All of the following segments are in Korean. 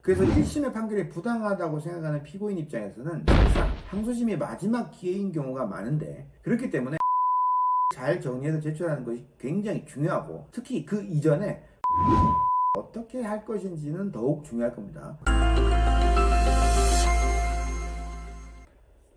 그래서 1심의 판결이 부당하다고 생각하는 피고인 입장에서는 사실상 항소심이 마지막 기회인 경우가 많은데, 그렇기 때문에 잘 정리해서 제출하는 것이 굉장히 중요하고, 특히 그 이전에 어떻게 할 것인지는 더욱 중요할 겁니다.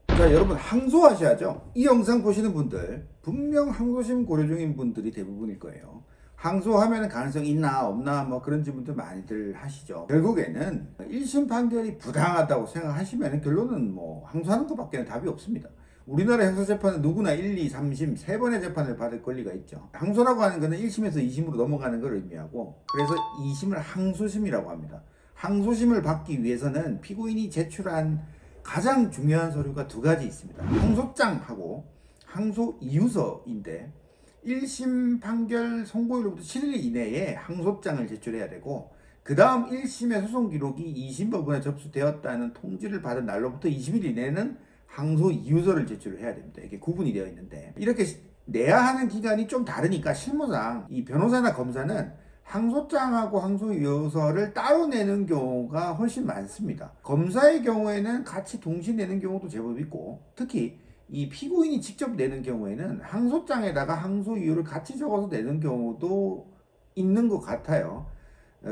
자, 여러분 항소하셔야죠. 이 영상 보시는 분들 분명 항소심 고려 중인 분들이 대부분일 거예요. 항소하면 가능성이 있나 없나 뭐 그런 질문들 많이들 하시죠. 결국에는 1심 판결이 부당하다고 생각하시면 결론은 뭐 항소하는 것밖에 답이 없습니다. 우리나라 형사재판은 누구나 1, 2, 3심 3번의 재판을 받을 권리가 있죠. 항소라고 하는 것은 1심에서 2심으로 넘어가는 걸 의미하고, 그래서 2심을 항소심이라고 합니다. 항소심을 받기 위해서는 피고인이 제출한 가장 중요한 서류가 두 가지 있습니다. 항소장하고 항소 이유서인데, 1심 판결 선고일로부터 7일 이내에 항소장을 제출해야 되고, 그 다음 1심의 소송 기록이 2심 법원에 접수되었다는 통지를 받은 날로부터 20일 이내는 항소 이유서를 제출을 해야 됩니다. 이게 구분이 되어 있는데, 이렇게 내야 하는 기간이 좀 다르니까 실무상 이 변호사나 검사는 항소장하고 항소 이유서를 따로 내는 경우가 훨씬 많습니다. 검사의 경우에는 같이 동시에 내는 경우도 제법 있고, 특히 이 피고인이 직접 내는 경우에는 항소장에다가 항소 이유를 같이 적어서 내는 경우도 있는 것 같아요.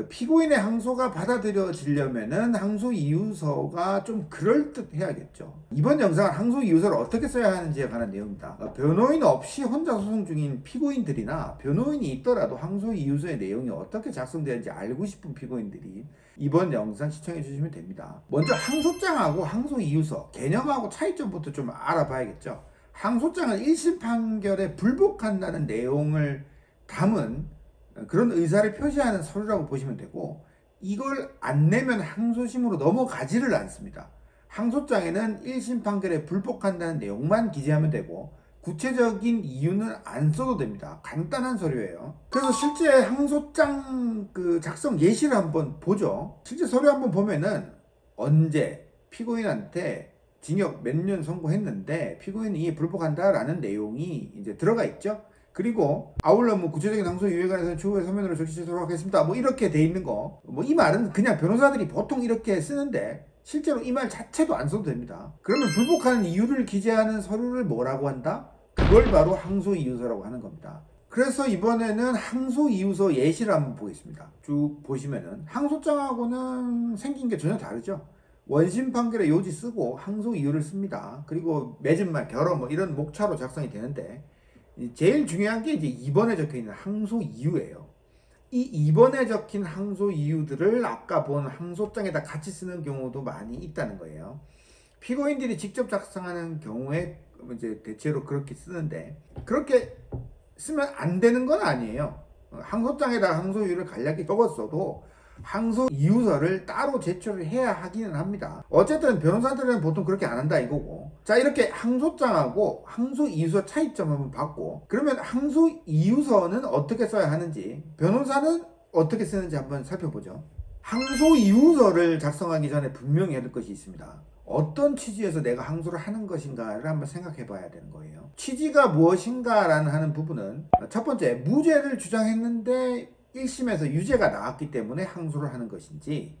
피고인의 항소가 받아들여지려면은 항소 이유서가 좀 그럴듯해야겠죠. 이번 영상은 항소 이유서를 어떻게 써야 하는지에 관한 내용입니다. 변호인 없이 혼자 소송 중인 피고인들이나 변호인이 있더라도 항소 이유서의 내용이 어떻게 작성되는지 알고 싶은 피고인들이 이번 영상 시청해 주시면 됩니다. 먼저 항소장하고 항소 이유서 개념하고 차이점부터 좀 알아봐야겠죠. 항소장은 1심 판결에 불복한다는 내용을 담은 그런 의사를 표시하는 서류라고 보시면 되고, 이걸 안 내면 항소심으로 넘어가지를 않습니다. 항소장에는 1심 판결에 불복한다는 내용만 기재하면 되고, 구체적인 이유는 안 써도 됩니다. 간단한 서류예요. 그래서 실제 항소장 작성 예시를 한번 보죠. 실제 서류 한번 보면은 언제 피고인한테 징역 몇 년 선고했는데 피고인이 불복한다라는 내용이 이제 들어가 있죠. 그리고 아울러 뭐 구체적인 항소 이유에 관해서는 추후에 서면으로 적시하도록 하겠습니다. 뭐 이렇게 돼 있는 거. 뭐 이 말은 그냥 변호사들이 보통 이렇게 쓰는데 실제로 이 말 자체도 안 써도 됩니다. 그러면 불복하는 이유를 기재하는 서류를 뭐라고 한다? 그걸 바로 항소 이유서라고 하는 겁니다. 그래서 이번에는 항소 이유서 예시를 한번 보겠습니다. 쭉 보시면은 항소장하고는 생긴 게 전혀 다르죠. 원심 판결의 요지 쓰고 항소 이유를 씁니다. 그리고 맺은 말, 결혼 뭐 이런 목차로 작성이 되는데, 제일 중요한 게 이제 2번에 적혀 있는 항소 이유예요. 이 2번에 적힌 항소 이유들을 아까 본 항소장에다 같이 쓰는 경우도 많이 있다는 거예요. 피고인들이 직접 작성하는 경우에 이제 대체로 그렇게 쓰는데, 그렇게 쓰면 안 되는 건 아니에요. 항소장에다 항소 이유를 간략히 적었어도 항소 이유서를 따로 제출을 해야 하기는 합니다. 어쨌든 변호사들은 보통 그렇게 안 한다 이거고. 자, 이렇게 항소장하고 항소 이유서 차이점 한번 봤고, 그러면 항소 이유서는 어떻게 써야 하는지, 변호사는 어떻게 쓰는지 한번 살펴보죠. 항소 이유서를 작성하기 전에 분명히 해야 될 것이 있습니다. 어떤 취지에서 내가 항소를 하는 것인가를 한번 생각해 봐야 되는 거예요. 취지가 무엇인가라는 하는 부분은, 첫 번째, 무죄를 주장했는데 1심에서 유죄가 나왔기 때문에 항소를 하는 것인지,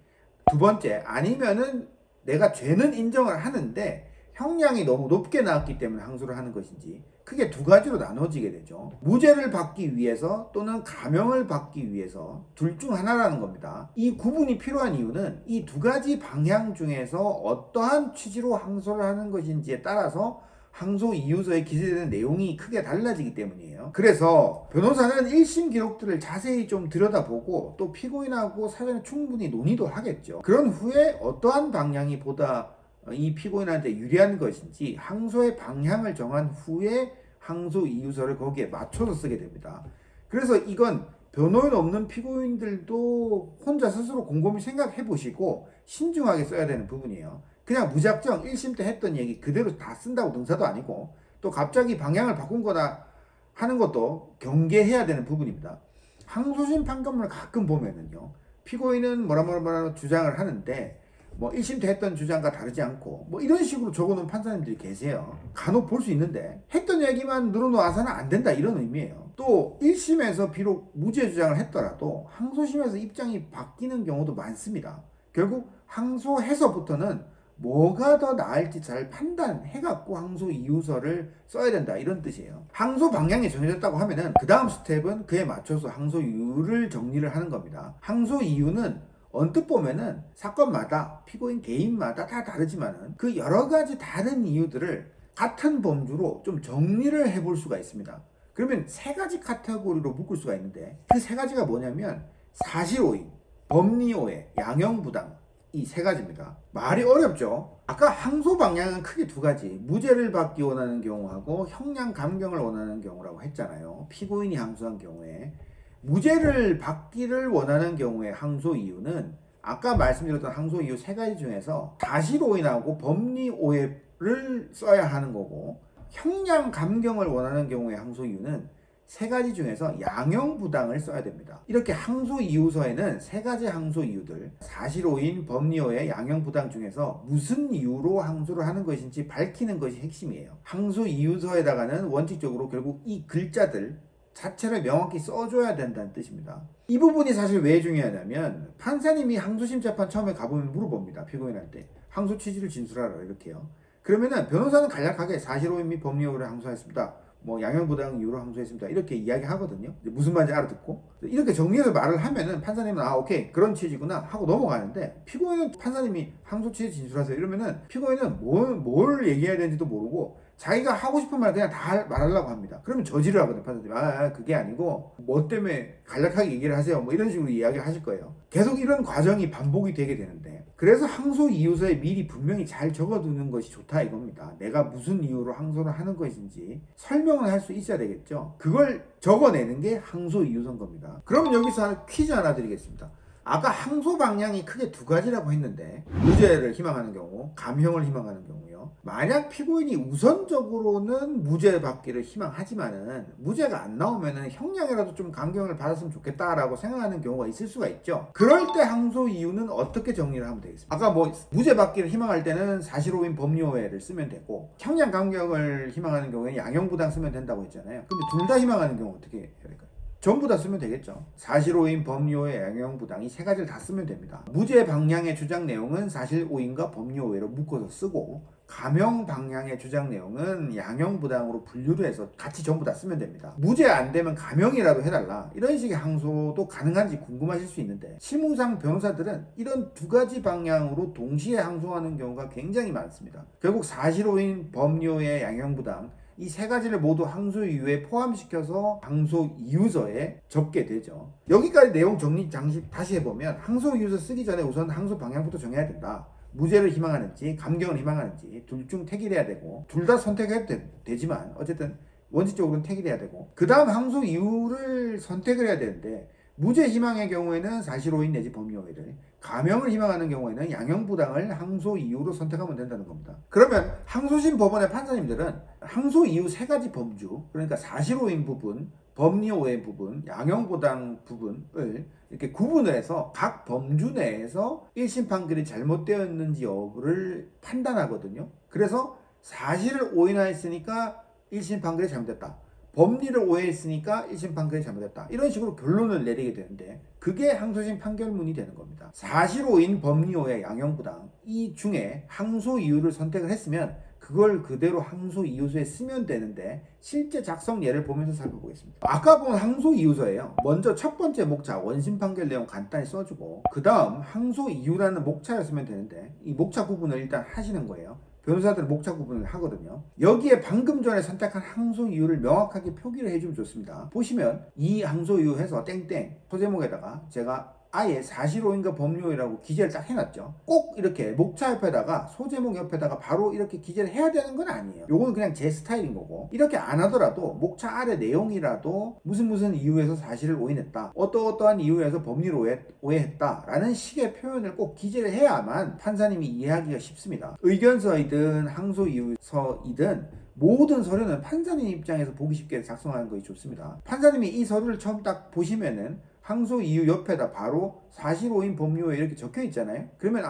두 번째, 아니면은 내가 죄는 인정을 하는데 형량이 너무 높게 나왔기 때문에 항소를 하는 것인지, 크게 두 가지로 나눠지게 되죠. 무죄를 받기 위해서 또는 감형을 받기 위해서, 둘 중 하나라는 겁니다. 이 구분이 필요한 이유는 이 두 가지 방향 중에서 어떠한 취지로 항소를 하는 것인지에 따라서 항소 이유서에 기재되는 내용이 크게 달라지기 때문이에요. 그래서 변호사는 1심 기록들을 자세히 좀 들여다보고 또 피고인하고 사전에 충분히 논의도 하겠죠. 그런 후에 어떠한 방향이 보다 이 피고인한테 유리한 것인지 항소의 방향을 정한 후에 항소 이유서를 거기에 맞춰서 쓰게 됩니다. 그래서 이건 변호인 없는 피고인들도 혼자 스스로 곰곰이 생각해 보시고 신중하게 써야 되는 부분이에요. 그냥 무작정 1심 때 했던 얘기 그대로 다 쓴다고 등사도 아니고, 또 갑자기 방향을 바꾼 거나 하는 것도 경계해야 되는 부분입니다. 항소심 판결문을 가끔 보면은요, 피고인은 뭐라 주장을 하는데 뭐 1심 때 했던 주장과 다르지 않고 뭐 이런 식으로 적어놓은 판사님들이 계세요. 간혹 볼 수 있는데, 했던 얘기만 늘어놓아서는 안 된다 이런 의미예요. 또 1심에서 비록 무죄 주장을 했더라도 항소심에서 입장이 바뀌는 경우도 많습니다. 결국 항소해서부터는 뭐가 더 나을지 잘 판단해갖고 항소 이유서를 써야 된다, 이런 뜻이에요. 항소 방향이 정해졌다고 하면은 그 다음 스텝은 그에 맞춰서 항소 이유를 정리를 하는 겁니다. 항소 이유는 언뜻 보면은 사건마다 피고인 개인마다 다 다르지만은 그 여러 가지 다른 이유들을 같은 범주로 좀 정리를 해볼 수가 있습니다. 그러면 세 가지 카테고리로 묶을 수가 있는데, 그 세 가지가 뭐냐면 사실오인, 법리오해, 양형부당, 이 세 가지입니다. 말이 어렵죠? 아까 항소 방향은 크게 두 가지, 무죄를 받기 원하는 경우하고 형량 감경을 원하는 경우라고 했잖아요. 피고인이 항소한 경우에. 무죄를 받기를 원하는 경우의 항소 이유는 아까 말씀드렸던 항소 이유 세 가지 중에서 사실오인하고 법리오해를 써야 하는 거고, 형량 감경을 원하는 경우의 항소 이유는 세 가지 중에서 양형부당을 써야 됩니다. 이렇게 항소 이유서에는 세 가지 항소 이유들, 사실오인, 법리오해, 양형부당 중에서 무슨 이유로 항소를 하는 것인지 밝히는 것이 핵심이에요. 항소 이유서에다가는 원칙적으로 결국 이 글자들 자체를 명확히 써줘야 된다는 뜻입니다. 이 부분이 사실 왜 중요하냐면, 판사님이 항소심 재판 처음에 가보면 물어봅니다. 피고인한테 항소 취지를 진술하라, 이렇게요. 그러면은 변호사는 간략하게 사실오인 및 법리오해를 항소했습니다, 뭐 양형부당 이유로 항소했습니다, 이렇게 이야기하거든요. 무슨 말인지 알아듣고 이렇게 정리해서 말을 하면은 판사님은 아 오케이 그런 취지구나 하고 넘어가는데, 피고인은 판사님이 항소 취지 진술하세요 이러면은 피고인은 뭘 얘기해야 되는지도 모르고 자기가 하고 싶은 말 그냥 다 말하려고 합니다. 그러면 저지를 하거든요. 판사님이 그게 아니고 뭐 때문에 간략하게 얘기를 하세요, 뭐 이런 식으로 이야기를 하실 거예요. 계속 이런 과정이 반복이 되게 되는데, 그래서 항소 이유서에 미리 분명히 잘 적어두는 것이 좋다, 이겁니다. 내가 무슨 이유로 항소를 하는 것인지 설명을 할 수 있어야 되겠죠. 그걸 적어내는 게 항소 이유서인 겁니다. 그럼 여기서 퀴즈 하나 드리겠습니다. 아까 항소 방향이 크게 두 가지라고 했는데, 무죄를 희망하는 경우, 감형을 희망하는 경우요. 만약 피고인이 우선적으로는 무죄 받기를 희망하지만은 무죄가 안 나오면은 형량이라도 좀 감경을 받았으면 좋겠다라고 생각하는 경우가 있을 수가 있죠. 그럴 때 항소 이유는 어떻게 정리를 하면 되겠습니까? 아까 뭐 무죄 받기를 희망할 때는 사실오인 법리오해를 쓰면 되고, 형량 감경을 희망하는 경우에는 양형부당 쓰면 된다고 했잖아요. 근데 둘 다 희망하는 경우 어떻게 해야 될까요? 전부 다 쓰면 되겠죠. 사실오인, 법리오해, 양형부당 이 세 가지를 다 쓰면 됩니다. 무죄 방향의 주장 내용은 사실오인과 법리오해로 묶어서 쓰고, 감형 방향의 주장 내용은 양형부당으로 분류를 해서 같이 전부 다 쓰면 됩니다. 무죄 안 되면 감형이라도 해달라, 이런 식의 항소도 가능한지 궁금하실 수 있는데, 실무상 변호사들은 이런 두 가지 방향으로 동시에 항소하는 경우가 굉장히 많습니다. 결국 사실오인, 법리오해, 양형부당 이 세 가지를 모두 항소 이유에 포함시켜서 항소 이유서에 적게 되죠. 여기까지 내용 정리 장식 다시 해보면, 항소 이유서 쓰기 전에 우선 항소 방향부터 정해야 된다. 무죄를 희망하는지 감경을 희망하는지 둘 중 택일해야 되고, 둘 다 선택해도 되지만 어쨌든 원칙적으로는 택일해야 되고, 그 다음 항소 이유를 선택을 해야 되는데, 무죄 희망의 경우에는 사실오인 내지 법리오해를, 감형을 희망하는 경우에는 양형부당을 항소 이유로 선택하면 된다는 겁니다. 그러면 항소심 법원의 판사님들은 항소 이유 세 가지 범주, 그러니까 사실오인 부분, 법리오해 부분, 양형부당 부분을 이렇게 구분을 해서 각 범주 내에서 1심 판결이 잘못되었는지 여부를 판단하거든요. 그래서 사실을 오인하였으니까 1심 판결이 잘못됐다, 법리를 오해했으니까 1심 판결이 잘못됐다, 이런 식으로 결론을 내리게 되는데, 그게 항소심 판결문이 되는 겁니다. 사실오인, 법리오해, 양형부당 이 중에 항소 이유를 선택을 했으면 그걸 그대로 항소 이유서에 쓰면 되는데, 실제 작성 예를 보면서 살펴보겠습니다. 아까 본 항소 이유서예요. 먼저 첫 번째 목차 원심 판결 내용 간단히 써주고, 그 다음 항소 이유라는 목차를 쓰면 되는데, 이 목차 구분을 일단 하시는 거예요. 변호사들은 목차 구분을 하거든요. 여기에 방금 전에 선택한 항소 이유를 명확하게 표기를 해주면 좋습니다. 보시면 이 항소 이유 해서 땡땡 소제목에다가 제가 아예 사실오인과 법리오해라고 기재를 딱 해놨죠. 꼭 이렇게 목차 옆에다가 소제목 옆에다가 바로 이렇게 기재를 해야 되는 건 아니에요. 요건 그냥 제 스타일인 거고, 이렇게 안 하더라도 목차 아래 내용이라도 무슨 이유에서 사실을 오인했다, 어떠한 이유에서 법리를 오해했다 라는 식의 표현을 꼭 기재를 해야만 판사님이 이해하기가 쉽습니다. 의견서이든 항소 이유서이든 모든 서류는 판사님 입장에서 보기 쉽게 작성하는 것이 좋습니다. 판사님이 이 서류를 처음 딱 보시면은 항소 이유 옆에다 바로 사실오인, 법리오해 이렇게 적혀 있잖아요. 그러면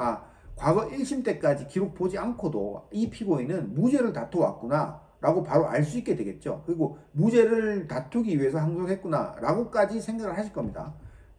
과거 1심 때까지 기록 보지 않고도 이 피고인은 무죄를 다투었구나 라고 바로 알 수 있게 되겠죠. 그리고 무죄를 다투기 위해서 항소를 했구나 라고까지 생각을 하실 겁니다.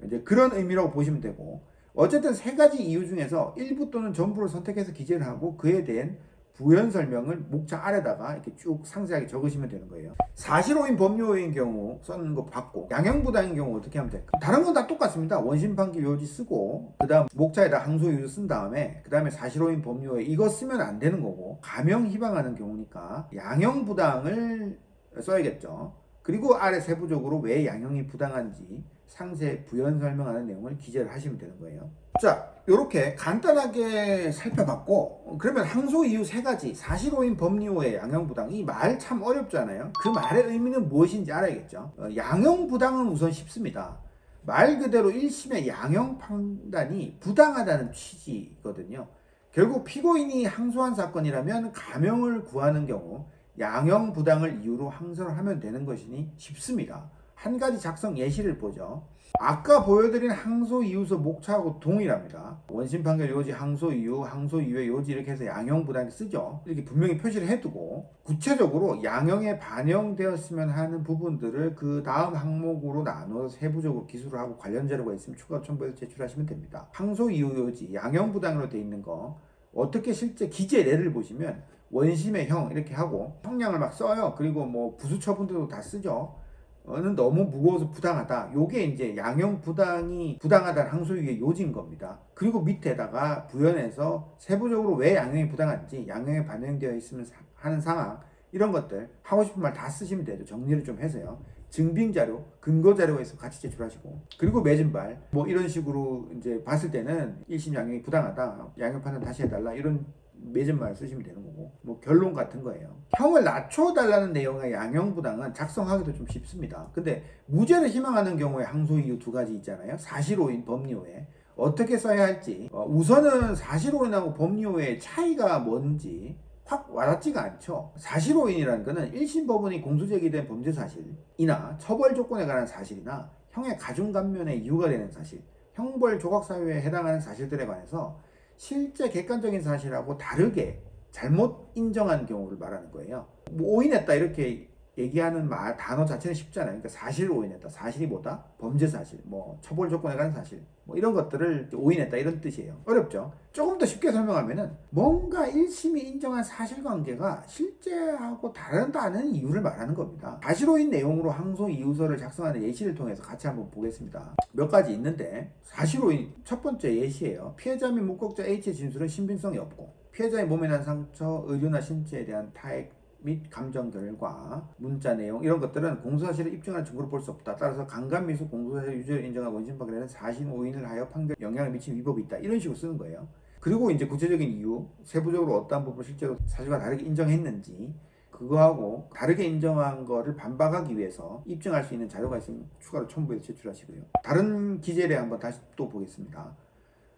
이제 그런 의미라고 보시면 되고, 어쨌든 세 가지 이유 중에서 일부 또는 전부를 선택해서 기재를 하고 그에 대한 부연 설명을 목차 아래다가 이렇게 쭉 상세하게 적으시면 되는 거예요. 사실오인 법률오인 경우 써는 거 받고 양형부당인 경우 어떻게 하면 될까? 다른 건 다 똑같습니다. 원심판기 요지 쓰고 그 다음 목차에다 항소이유 쓴 다음에 그 다음에 사실오인 법률오인 이거 쓰면 안 되는 거고 가명 희방하는 경우니까 양형부당을 써야겠죠. 그리고 아래 세부적으로 왜 양형이 부당한지 상세 부연 설명하는 내용을 기재를 하시면 되는 거예요. 자, 이렇게 간단하게 살펴봤고 그러면 항소 이유 세 가지 사실오인 법리오의 양형부당 이 말 참 어렵잖아요. 그 말의 의미는 무엇인지 알아야겠죠. 양형부당은 우선 쉽습니다. 말 그대로 1심의 양형 판단이 부당하다는 취지거든요. 결국 피고인이 항소한 사건이라면 가명을 구하는 경우 양형부당을 이유로 항소를 하면 되는 것이니 쉽습니다. 한 가지 작성 예시를 보죠. 아까 보여드린 항소 이유서 목차하고 동일합니다. 원심 판결 요지, 항소 이유, 항소 이유의 요지 이렇게 해서 양형부당을 쓰죠. 이렇게 분명히 표시를 해두고 구체적으로 양형에 반영되었으면 하는 부분들을 그 다음 항목으로 나눠서 세부적으로 기술을 하고 관련 자료가 있으면 추가 첨부해서 제출하시면 됩니다. 항소 이유 요지, 양형부당으로 되어 있는 거 어떻게 실제 기재 예를 보시면 원심의 형 이렇게 하고 형량을 막 써요. 그리고 뭐 부수 처분들도 다 쓰죠. 는 너무 무거워서 부당하다. 요게 이제 양형 부당이 부당하다는 항소유의 요지인 겁니다. 그리고 밑에다가 부연해서 세부적으로 왜 양형이 부당한지 양형에 반영되어 있으면 하는 상황 이런 것들 하고 싶은 말 다 쓰시면 되죠. 정리를 좀 해서요. 증빙 자료, 근거 자료가 있으면 같이 제출하시고 그리고 맺은 발 뭐 이런 식으로 이제 봤을 때는 1심 양형이 부당하다. 양형 판단 다시 해달라 이런 맺은 말 쓰시면 되는 거고 뭐 결론 같은 거예요. 형을 낮춰달라는 내용의 양형부당은 작성하기도 좀 쉽습니다. 근데 무죄를 희망하는 경우에 항소 이유 두 가지 있잖아요. 사실오인 법리오해 어떻게 써야 할지 우선은 사실오인하고 법리오의 차이가 뭔지 확 와닿지가 않죠. 사실오인이라는 것은 1심 법원이 공소제기된 범죄 사실이나 처벌 조건에 관한 사실이나 형의 가중감면의 이유가 되는 사실 형벌 조각사유에 해당하는 사실들에 관해서 실제 객관적인 사실하고 다르게 잘못 인정한 경우를 말하는 거예요. 뭐 오인했다 이렇게 얘기하는 단어 자체는 쉽잖아요. 그러니까 사실을 오인했다. 사실이 뭐다? 범죄 사실, 뭐 처벌 조건에 관한 사실, 뭐 이런 것들을 오인했다 이런 뜻이에요. 어렵죠? 조금 더 쉽게 설명하면은 뭔가 1심이 인정한 사실관계가 실제하고 다르다는 이유를 말하는 겁니다. 사실오인 내용으로 항소 이유서를 작성하는 예시를 통해서 같이 한번 보겠습니다. 몇 가지 있는데 사실오인 첫 번째 예시예요. 피해자 및 목격자 H의 진술은 신빙성이 없고 피해자의 몸에 난 상처, 의료나 신체에 대한 타액 및 감정 결과, 문자 내용 이런 것들은 공소사실을 입증하는 증거로 볼 수 없다. 따라서 강간미수 공소사실 유죄를 인정한 원심 판결에는 사실 오인을 하여 판결 영향을 미친 위법이 있다. 이런 식으로 쓰는 거예요. 그리고 이제 구체적인 이유, 세부적으로 어떠한 부분을 실제로 사실과 다르게 인정했는지 그거하고 다르게 인정한 거를 반박하기 위해서 입증할 수 있는 자료가 있으면 추가로 첨부해서 제출하시고요. 다른 기재례 한번 다시 또 보겠습니다.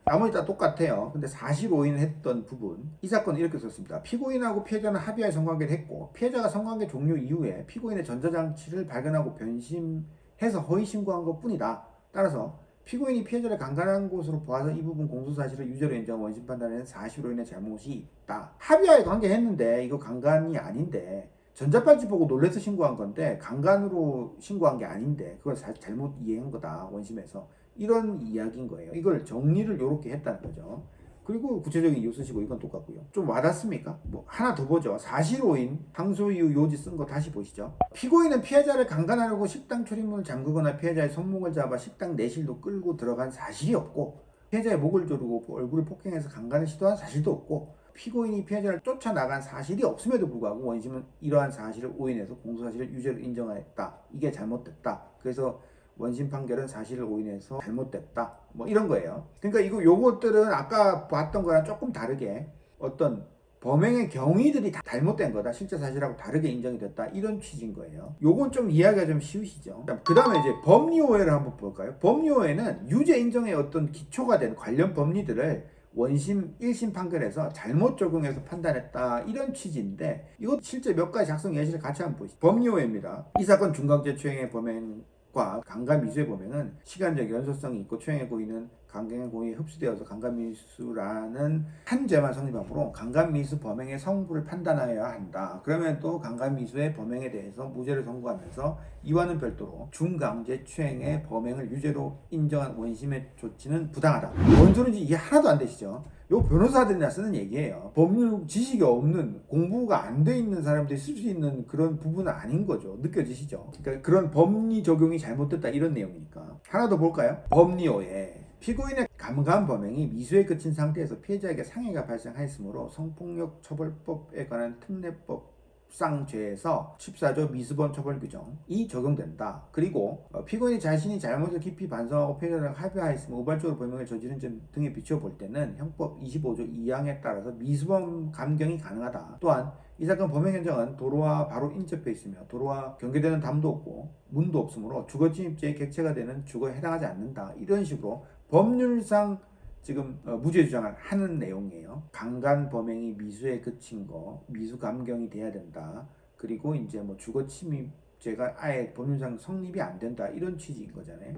나머지 다 똑같아요. 근데 사실 오인을 했던 부분 이 사건은 이렇게 썼습니다. 피고인하고 피해자는 합의하에 성관계를 했고 피해자가 성관계 종료 이후에 피고인의 전자장치를 발견하고 변심해서 허위 신고한 것 뿐이다. 따라서 피고인이 피해자를 강간한 것으로 보아서 이 부분 공소사실을 유죄로 인정한 원심 판단에는 사실 오인의 잘못이 있다. 합의하에 관계했는데 이거 강간이 아닌데 전자발찌 보고 놀래서 신고한 건데 강간으로 신고한 게 아닌데 그걸 잘못 이해한 거다 원심에서 이런 이야기인 거예요. 이걸 정리를 이렇게 했다는 거죠. 그리고 구체적인 이유 쓰시고 이건 똑같고요. 좀 와닿습니까? 뭐 하나 더 보죠. 사실오인 항소 이유 요지 쓴 거 다시 보시죠. 피고인은 피해자를 강간하려고 식당 출입문을 잠그거나 피해자의 손목을 잡아 식당 내실로 끌고 들어간 사실이 없고 피해자의 목을 조르고 얼굴을 폭행해서 강간을 시도한 사실도 없고 피고인이 피해자를 쫓아나간 사실이 없음에도 불구하고 원심은 이러한 사실을 오인해서 공소사실을 유죄로 인정했다. 이게 잘못됐다. 그래서 원심 판결은 사실을 오인해서 잘못됐다. 뭐 이런 거예요. 그러니까 요것들은 아까 봤던 거랑 조금 다르게 어떤 범행의 경위들이 다 잘못된 거다. 실제 사실하고 다르게 인정이 됐다. 이런 취지인 거예요. 요건 좀 이해하기가 좀 쉬우시죠. 그 다음에 이제 법리오해를 한번 볼까요? 법리오해는 유죄 인정의 어떤 기초가 된 관련 법리들을 원심 1심 판결에서 잘못 적용해서 판단했다 이런 취지인데 이것 실제 몇 가지 작성 예시를 같이 한번 보시죠. 법리오해입니다. 이 사건 중강제 추행의 범행 과 강간 미수의 범행은 시간적 연소성이 있고 추행의 고의는 강경의 공익에 흡수되어서 강간미수라는 한 죄만 성립하므로 강간미수 범행의 성부를 판단하여야 한다. 그러면 또 강간미수의 범행에 대해서 무죄를 선고하면서 이와는 별도로 중강제추행의 범행을 유죄로 인정한 원심의 조치는 부당하다. 뭔 소리인지 이게 하나도 안 되시죠? 요 변호사들이나 쓰는 얘기예요. 법률 지식이 없는, 공부가 안 돼 있는 사람들이 쓸 수 있는 그런 부분은 아닌 거죠. 느껴지시죠? 그러니까 그런 법리 적용이 잘못됐다 이런 내용이니까. 하나 더 볼까요? 법리오해. 피고인의 감간 범행이 미수에 그친 상태에서 피해자에게 상해가 발생하였으므로 성폭력 처벌법에 관한 특례법상 죄에서 14조 미수범 처벌 규정이 적용된다. 그리고 피고인이 자신이 잘못을 깊이 반성하고 피해자랑 합의하였으며 우발적으로 범행을 저지른 점 등에 비추어 볼 때는 형법 25조 2항에 따라서 미수범 감경이 가능하다. 또한 이 사건 범행 현장은 도로와 바로 인접해 있으며 도로와 경계되는 담도 없고 문도 없으므로 주거 침입죄의 객체가 되는 주거에 해당하지 않는다. 이런 식으로 법률상 지금 무죄 주장을 하는 내용이에요. 강간 범행이 미수에 그친 거, 미수 감경이 돼야 된다. 그리고 이제 뭐 주거 침입죄가 아예 법률상 성립이 안 된다. 이런 취지인 거잖아요.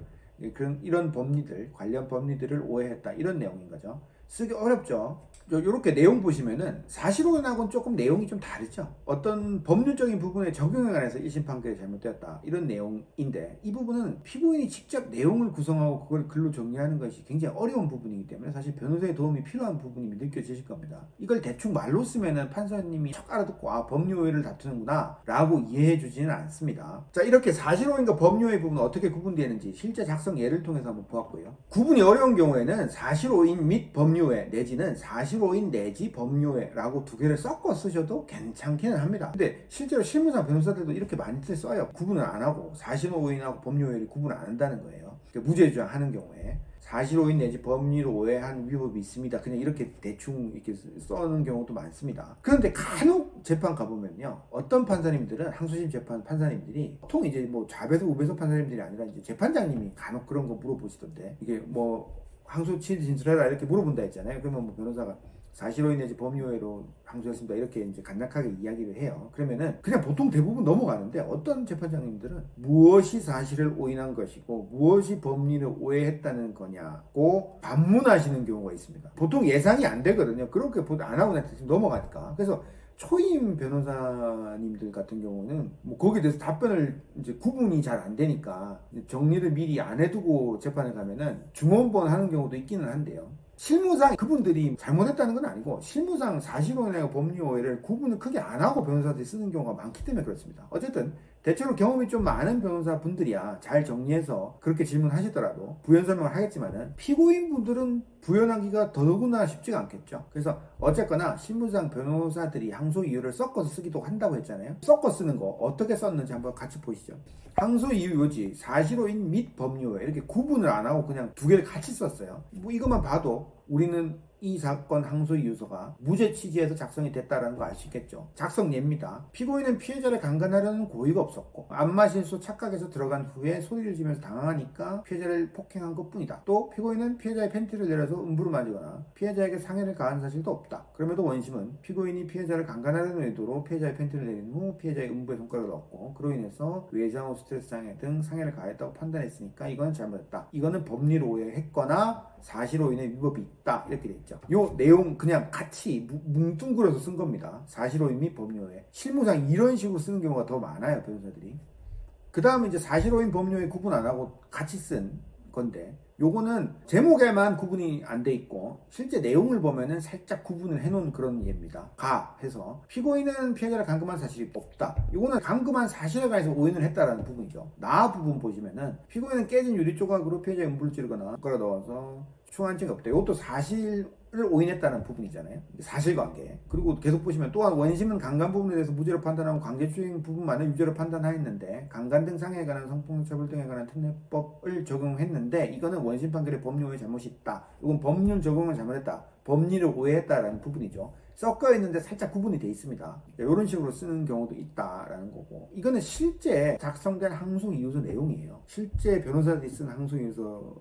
이런 법리들, 관련 법리들을 오해했다. 이런 내용인 거죠. 쓰기 어렵죠. 이렇게 내용 보시면은 사실혼하고는 조금 내용이 좀 다르죠. 어떤 법률적인 부분의 적용에 관해서 1심 판결이 잘못되었다 이런 내용인데, 이 부분은 피고인이 직접 내용을 구성하고 그걸 글로 정리하는 것이 굉장히 어려운 부분이기 때문에 사실 변호사의 도움이 필요한 부분이 느껴지실 겁니다. 이걸 대충 말로 쓰면은 판사님이 척 알아듣고 아 법률오해를 다투는구나 라고 이해해 주지는 않습니다. 자, 이렇게 사실혼과 법률오해 부분은 어떻게 구분되는지 실제 작성 예를 통해서 한번 보았고요. 구분이 어려운 경우에는 사실오인 및 법률오해 내지는 사실오인 내지 법률오해라고 두 개를 섞어 쓰셔도 괜찮기는 합니다. 근데 실제로 실무상 변호사들도 이렇게 많이들 써요. 구분을 안 하고 사실오인하고 법률오해를 구분을 안 한다는 거예요. 무죄 주장하는 경우에 사실오인 내지 법률 오해한 위법이 있습니다. 그냥 이렇게 대충 이렇게 써는 경우도 많습니다. 그런데 간혹 재판 가보면요, 어떤 판사님들은 항소심 재판 판사님들이 보통 이제 뭐 좌배석 우배석 판사님들이 아니라 이제 재판장님이 간혹 그런 거 물어보시던데, 이게 뭐 항소 진술해라 이렇게 물어본다 했잖아요. 그러면 뭐 변호사가 사실오인 내지 법률오해로 항소했습니다 이렇게 이제 간략하게 이야기를 해요. 그러면은 그냥 보통 대부분 넘어가는데, 어떤 재판장님들은 무엇이 사실을 오인한 것이고 무엇이 법률을 오해했다는 거냐고 반문하시는 경우가 있습니다. 보통 예상이 안 되거든요. 그렇게 안 하고 넘어가니까. 그래서 초임 변호사님들 같은 경우는 뭐 거기에 대해서 답변을 이제 구분이 잘 안 되니까 정리를 미리 안 해두고 재판에 가면은 중원본 하는 경우도 있기는 한데요. 실무상 그분들이 잘못했다는 건 아니고, 실무상 사실오해와 법률오해를 구분을 크게 안 하고 변호사들이 쓰는 경우가 많기 때문에 그렇습니다. 어쨌든 대체로 경험이 좀 많은 변호사분들이야 잘 정리해서 그렇게 질문하시더라도 부연 설명을 하겠지만은, 피고인분들은 부연하기가 더더구나 쉽지가 않겠죠. 그래서 어쨌거나 실무상 변호사들이 항소 이유를 섞어서 쓰기도 한다고 했잖아요. 섞어 쓰는 거 어떻게 썼는지 한번 같이 보시죠. 항소 이유 요지 사실오인 및 법률오해 이렇게 구분을 안 하고 그냥 두 개를 같이 썼어요. 뭐 이것만 봐도 우리는 이 사건 항소 이유서가 무죄 취지에서 작성이 됐다는 거 알 수 있겠죠. 작성 예입니다. 피고인은 피해자를 강간하려는 고의가 없었고 안마 실수 착각해서 들어간 후에 소리를 지면서 당황하니까 피해자를 폭행한 것뿐이다. 또 피고인은 피해자의 팬티를 내려서 음부를 맞거나 피해자에게 상해를 가한 사실도 없다. 그럼에도 원심은 피고인이 피해자를 강간하려는 의도로 피해자의 팬티를 내린 후 피해자의 음부에 손가락을 얻고 그로 인해서 외상후 스트레스 장애 등 상해를 가했다고 판단했으니까 이거는 잘못했다. 이거는 법률 오해했거나 사실오인의 위법이 있다 이렇게 돼 있죠. 요 내용 그냥 같이 뭉뚱그려서 쓴 겁니다. 사실오인 및 법률오해. 실무상 이런 식으로 쓰는 경우가 더 많아요, 변호사들이. 그 다음에 이제 사실오인 법률오해 구분 안 하고 같이 쓴 건데, 요거는 제목에만 구분이 안 돼 있고 실제 내용을 보면은 살짝 구분을 해놓은 그런 예입니다. 해서 피고인은 피해자를 감금한 사실이 없다. 요거는 감금한 사실에 관해서 오인을 했다라는 부분이죠. 부분 보시면은 피고인은 깨진 유리 조각으로 피해자의 음부를 찌르거나 손가락 넣어서 충한 적이 없다. 이것도 사실을 오인했다는 부분이잖아요. 사실관계. 그리고 계속 보시면 또한 원심은 강간 부분에 대해서 무죄로 판단하고 강제추행 부분만을 유죄로 판단하였는데 강간 등 상해에 관한 성폭력 처벌 등에 관한 특례법을 적용했는데 이거는 원심 판결의 법률오해 잘못이 있다. 이건 법률 적용을 잘못했다. 법률을 오해했다라는 부분이죠. 섞여 있는데 살짝 구분이 돼 있습니다. 이런 식으로 쓰는 경우도 있다라는 거고, 이거는 실제 작성된 항소 이유서 내용이에요. 실제 변호사들이 쓴 항소 이유서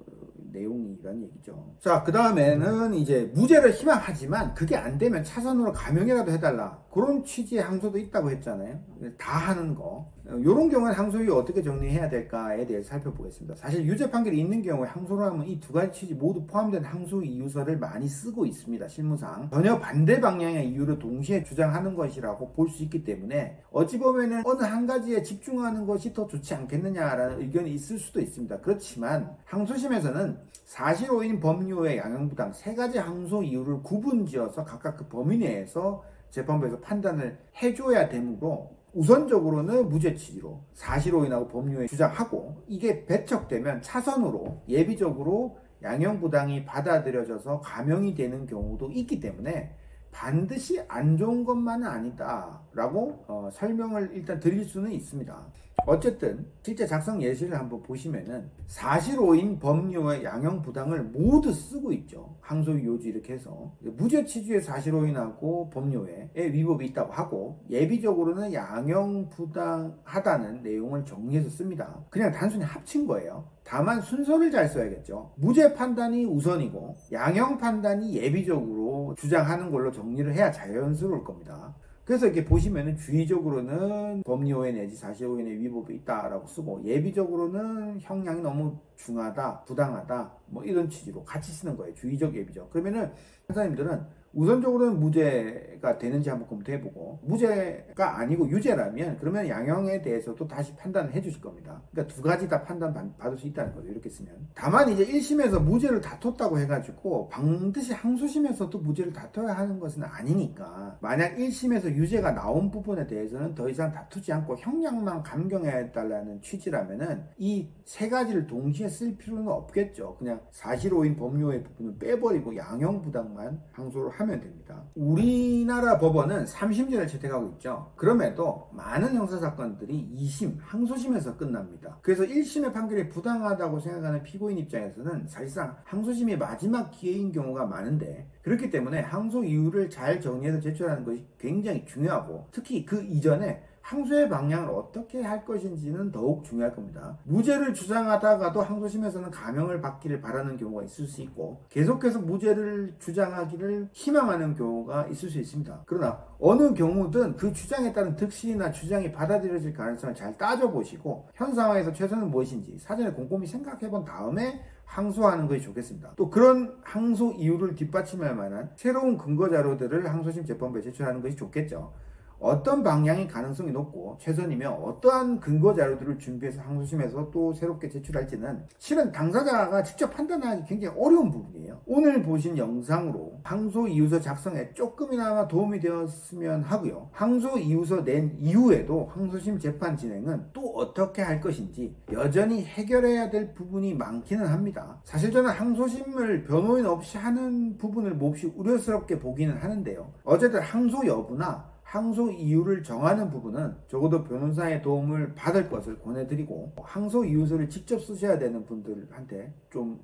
내용이란 얘기죠. 자, 그 다음에는 이제 무죄를 희망하지만 그게 안 되면 차선으로 감형이라도 해달라. 그런 취지의 항소도 있다고 했잖아요. 다 하는 거. 이런 경우는 항소유예 어떻게 정리해야 될까에 대해서 살펴보겠습니다. 사실 유죄 판결이 있는 경우에 항소를 하면 이 두 가지 취지 모두 포함된 항소 이유서를 많이 쓰고 있습니다. 실무상. 전혀 반대 방향의 이유를 동시에 주장하는 것이라고 볼 수 있기 때문에 어찌 보면은 어느 한 가지에 집중하는 것이 더 좋지 않겠느냐라는 의견이 있을 수도 있습니다. 그렇지만 항소심에서는 사실오인 법유의 양형부당 세 가지 항소 이유를 구분지어서 각각 그 범위 내에서 재판부에서 판단을 해줘야 되므로 우선적으로는 무죄 취지로 사실오인하고 법유에 주장하고 이게 배척되면 차선으로 예비적으로 양형부당이 받아들여져서 감형이 되는 경우도 있기 때문에 반드시 안 좋은 것만은 아니다라고 설명을 일단 드릴 수는 있습니다. 어쨌든 실제 작성 예시를 한번 보시면은 사실오인 법유의 양형부당을 모두 쓰고 있죠. 항소유 요지 이렇게 해서 무죄 취지의 사실오인하고 법유에 위법이 있다고 하고 예비적으로는 양형부당하다는 내용을 정리해서 씁니다. 그냥 단순히 합친 거예요. 다만 순서를 잘 써야겠죠. 무죄 판단이 우선이고 양형 판단이 예비적으로 주장하는 걸로 정리를 해야 자연스러울 겁니다. 그래서 이렇게 보시면은 주의적으로는 법리오해 내지 사실오인의 위법이 있다라고 쓰고 예비적으로는 형량이 너무 중하다, 부당하다 뭐 이런 취지로 같이 쓰는 거예요. 주의적, 예비적. 그러면은 판사님들은 우선적으로는 무죄가 되는지 한번 검토해보고 무죄가 아니고 유죄라면 그러면 양형에 대해서도 다시 판단을 해주실 겁니다. 그러니까 두 가지 다 판단 받을 수 있다는 거죠. 이렇게 쓰면. 다만 이제 1심에서 무죄를 다퉜다고 해가지고 반드시 항소심에서도 무죄를 다퉈야 하는 것은 아니니까 만약 1심에서 유죄가 나온 부분에 대해서는 더 이상 다투지 않고 형량만 감경해달라는 취지라면은 이 세 가지를 동시에 쓸 필요는 없겠죠. 그냥 사실오인 법유의 부분은 빼버리고 양형부당만 항소를 하면 됩니다. 우리나라 법원은 3심제를 채택하고 있죠. 그럼에도 많은 형사사건들이 2심, 항소심에서 끝납니다. 그래서 1심의 판결이 부당하다고 생각하는 피고인 입장에서는 사실상 항소심이 마지막 기회인 경우가 많은데 그렇기 때문에 항소 이유를 잘 정리해서 제출하는 것이 굉장히 중요하고 특히 그 이전에 항소의 방향을 어떻게 할 것인지는 더욱 중요할 겁니다. 무죄를 주장하다가도 항소심에서는 감형을 받기를 바라는 경우가 있을 수 있고 계속해서 무죄를 주장하기를 희망하는 경우가 있을 수 있습니다. 그러나 어느 경우든 그 주장에 따른 득실이나 주장이 받아들여질 가능성을 잘 따져보시고 현 상황에서 최선은 무엇인지 사전에 곰곰이 생각해본 다음에 항소하는 것이 좋겠습니다. 또 그런 항소 이유를 뒷받침할 만한 새로운 근거 자료들을 항소심 재판부에 제출하는 것이 좋겠죠. 어떤 방향이 가능성이 높고 최선이며 어떠한 근거 자료들을 준비해서 항소심에서 또 새롭게 제출할지는 실은 당사자가 직접 판단하기 굉장히 어려운 부분이에요. 오늘 보신 영상으로 항소 이유서 작성에 조금이나마 도움이 되었으면 하고요. 항소 이유서 낸 이후에도 항소심 재판 진행은 또 어떻게 할 것인지 여전히 해결해야 될 부분이 많기는 합니다. 사실 저는 항소심을 변호인 없이 하는 부분을 몹시 우려스럽게 보기는 하는데요. 어쨌든 항소 여부나 항소 이유를 정하는 부분은 적어도 변호사의 도움을 받을 것을 권해드리고 항소 이유서를 직접 쓰셔야 되는 분들한테 좀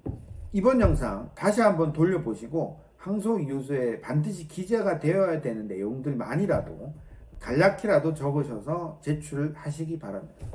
이번 영상 다시 한번 돌려보시고 항소 이유서에 반드시 기재가 되어야 되는 내용들만이라도 간략히라도 적으셔서 제출을 하시기 바랍니다.